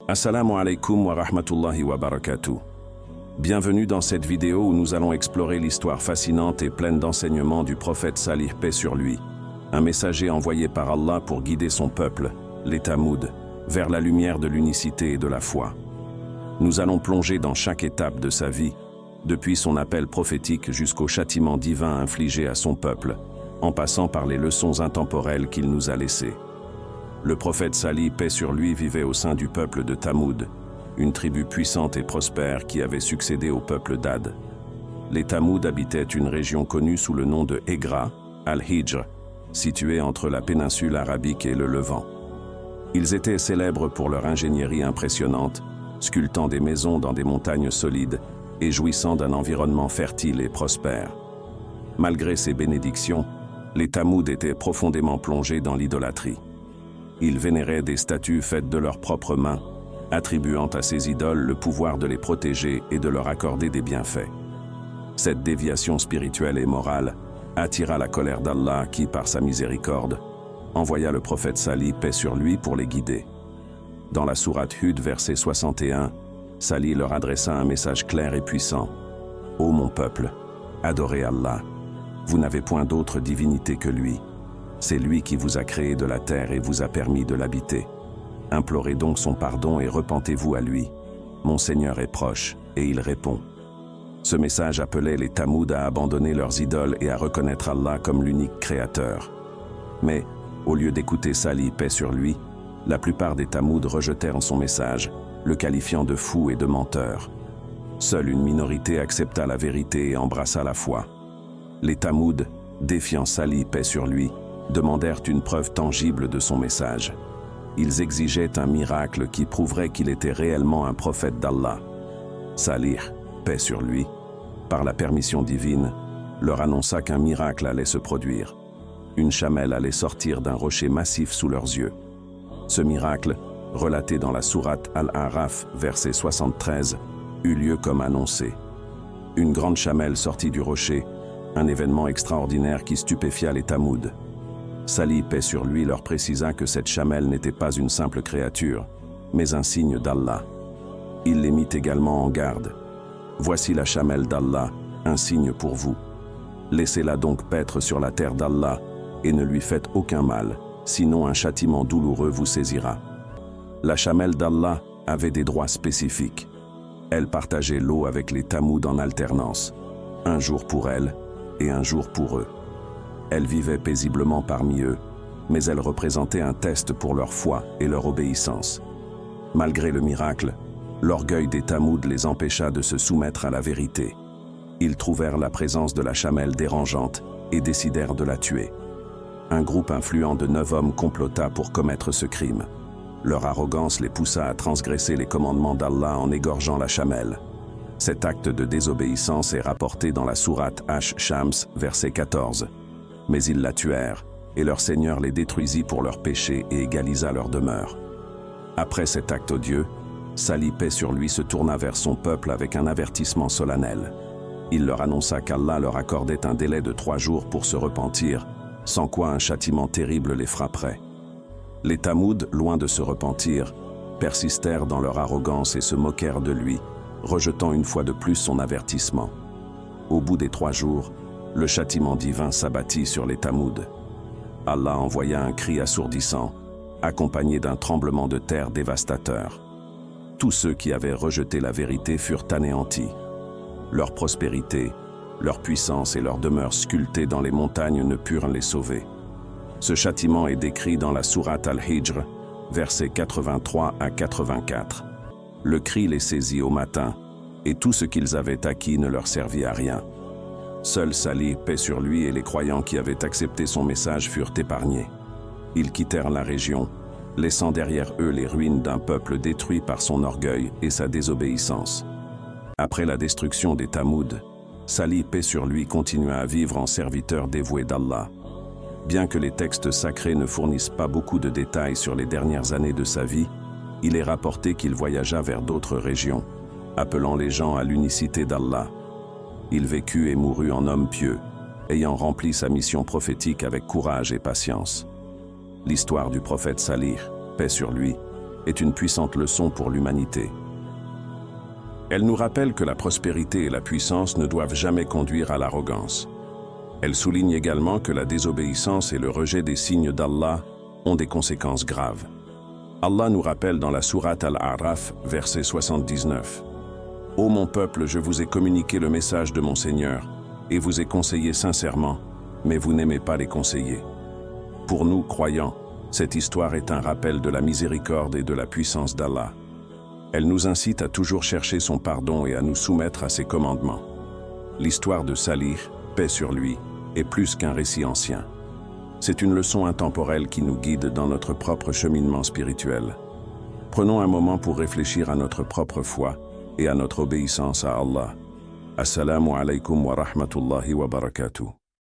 Assalamu alaikum wa rahmatullahi wa barakatuh. Bienvenue dans cette vidéo où nous allons explorer l'histoire fascinante et pleine d'enseignements du prophète Salih, paix sur lui, un messager envoyé par Allah pour guider son peuple, les Thamouds, vers la lumière de l'unicité et de la foi. Nous allons plonger dans chaque étape de sa vie, depuis son appel prophétique jusqu'au châtiment divin infligé à son peuple, en passant par les leçons intemporelles qu'il nous a laissées. Le prophète Salih, paix sur lui, vivait au sein du peuple de Thamoud, une tribu puissante et prospère qui avait succédé au peuple d'Ad. Les Thamouds habitaient une région connue sous le nom de Egra, al-Hijr, située entre la péninsule arabique et le Levant. Ils étaient célèbres pour leur ingénierie impressionnante, sculptant des maisons dans des montagnes solides et jouissant d'un environnement fertile et prospère. Malgré ces bénédictions, les Thamouds étaient profondément plongés dans l'idolâtrie. Ils vénéraient des statues faites de leurs propres mains, attribuant à ces idoles le pouvoir de les protéger et de leur accorder des bienfaits. Cette déviation spirituelle et morale attira la colère d'Allah qui, par sa miséricorde, envoya le prophète Salih, paix sur lui, pour les guider. Dans la sourate Hud, verset 61, Salih leur adressa un message clair et puissant. « Ô mon peuple, adorez Allah. Vous n'avez point d'autre divinité que lui. C'est lui qui vous a créé de la terre et vous a permis de l'habiter. Implorez donc son pardon et repentez-vous à lui. Mon Seigneur est proche, et il répond. » Ce message appelait les Thamouds à abandonner leurs idoles et à reconnaître Allah comme l'unique créateur. Mais, au lieu d'écouter Salih, paix sur lui, la plupart des Thamouds rejetèrent son message, le qualifiant de fou et de menteur. Seule une minorité accepta la vérité et embrassa la foi. Les Thamouds, défiant Salih, paix sur lui, demandèrent une preuve tangible de son message. Ils exigeaient un miracle qui prouverait qu'il était réellement un prophète d'Allah. Salih, paix sur lui, par la permission divine, leur annonça qu'un miracle allait se produire. Une chamelle allait sortir d'un rocher massif sous leurs yeux. Ce miracle, relaté dans la sourate Al-A'raf, verset 73, eut lieu comme annoncé. Une grande chamelle sortit du rocher, un événement extraordinaire qui stupéfia les Thamouds. Salih, paix sur lui, leur précisa que cette chamelle n'était pas une simple créature, mais un signe d'Allah. Il les mit également en garde. « Voici la chamelle d'Allah, un signe pour vous. Laissez-la donc paître sur la terre d'Allah et ne lui faites aucun mal, sinon un châtiment douloureux vous saisira. » La chamelle d'Allah avait des droits spécifiques. Elle partageait l'eau avec les Thamouds en alternance, un jour pour elle et un jour pour eux. Elle vivait paisiblement parmi eux, mais elle représentait un test pour leur foi et leur obéissance. Malgré le miracle, l'orgueil des Thamouds les empêcha de se soumettre à la vérité. Ils trouvèrent la présence de la chamelle dérangeante et décidèrent de la tuer. Un groupe influent de 9 hommes complota pour commettre ce crime. Leur arrogance les poussa à transgresser les commandements d'Allah en égorgeant la chamelle. Cet acte de désobéissance est rapporté dans la sourate Ash-Shams, verset 14. Mais ils la tuèrent, et leur Seigneur les détruisit pour leurs péchés et égalisa leur demeure. Après cet acte odieux, Salih, paix sur lui, se tourna vers son peuple avec un avertissement solennel. Il leur annonça qu'Allah leur accordait un délai de 3 jours pour se repentir, sans quoi un châtiment terrible les frapperait. Les Thamouds, loin de se repentir, persistèrent dans leur arrogance et se moquèrent de lui, rejetant une fois de plus son avertissement. Au bout des 3 jours, le châtiment divin s'abattit sur les Thamouds. Allah envoya un cri assourdissant, accompagné d'un tremblement de terre dévastateur. Tous ceux qui avaient rejeté la vérité furent anéantis. Leur prospérité, leur puissance et leur demeure sculptée dans les montagnes ne purent les sauver. Ce châtiment est décrit dans la sourate Al-Hijr, versets 83 à 84. Le cri les saisit au matin, et tout ce qu'ils avaient acquis ne leur servit à rien. Seul Salih, paix sur lui, et les croyants qui avaient accepté son message furent épargnés. Ils quittèrent la région, laissant derrière eux les ruines d'un peuple détruit par son orgueil et sa désobéissance. Après la destruction des Thamouds, Salih, paix sur lui, continua à vivre en serviteur dévoué d'Allah. Bien que les textes sacrés ne fournissent pas beaucoup de détails sur les dernières années de sa vie, il est rapporté qu'il voyagea vers d'autres régions, appelant les gens à l'unicité d'Allah. Il vécut et mourut en homme pieux, ayant rempli sa mission prophétique avec courage et patience. L'histoire du prophète Salih, paix sur lui, est une puissante leçon pour l'humanité. Elle nous rappelle que la prospérité et la puissance ne doivent jamais conduire à l'arrogance. Elle souligne également que la désobéissance et le rejet des signes d'Allah ont des conséquences graves. Allah nous rappelle dans la sourate Al-A'raf, verset 79. « Ô mon peuple, je vous ai communiqué le message de mon Seigneur, et vous ai conseillé sincèrement, mais vous n'aimez pas les conseillers. » Pour nous, croyants, cette histoire est un rappel de la miséricorde et de la puissance d'Allah. Elle nous incite à toujours chercher son pardon et à nous soumettre à ses commandements. L'histoire de Salih, paix sur lui, est plus qu'un récit ancien. C'est une leçon intemporelle qui nous guide dans notre propre cheminement spirituel. Prenons un moment pour réfléchir à notre propre foi et à notre obéissance à Allah. Assalamu alaikum wa rahmatullahi wa barakatuh.